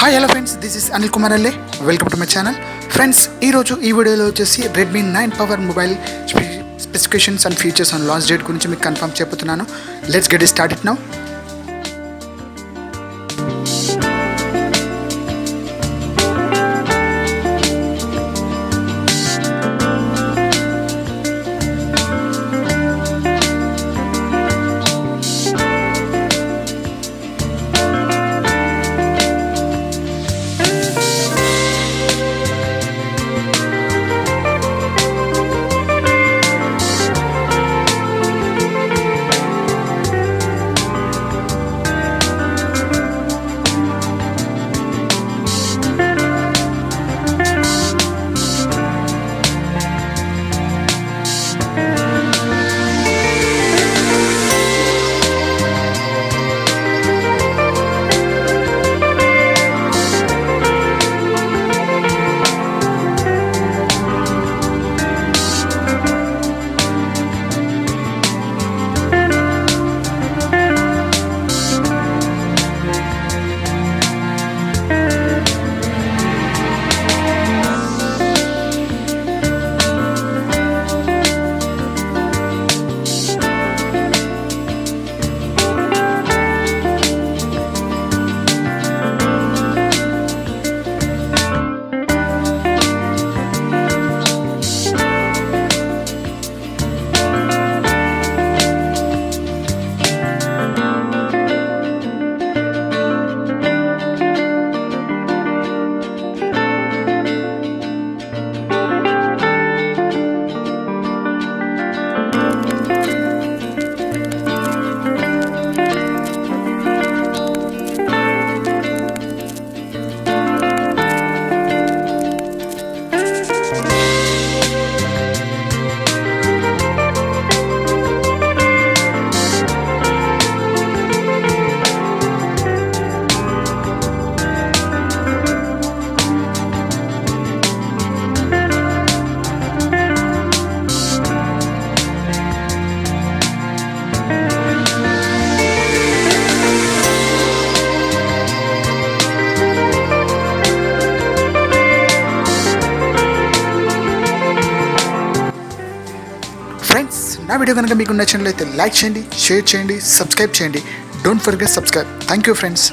Hi hello friends, this is Anil Kumar Alle. Welcome to my channel. Friends, ఈరోజు ఈ వీడియోలో వచ్చేసి Redmi 9 power mobile specifications and features and launch date గురించి మీకు confirm చెప్తున్నాను. Let's get start it now. Friends, నా video కనుక మీకు నచ్చినట్లయితే లైక్ చేయండి, షేర్ చేయండి, సబ్స్క్రైబ్ చేయండి. Don't forget subscribe. Thank you friends.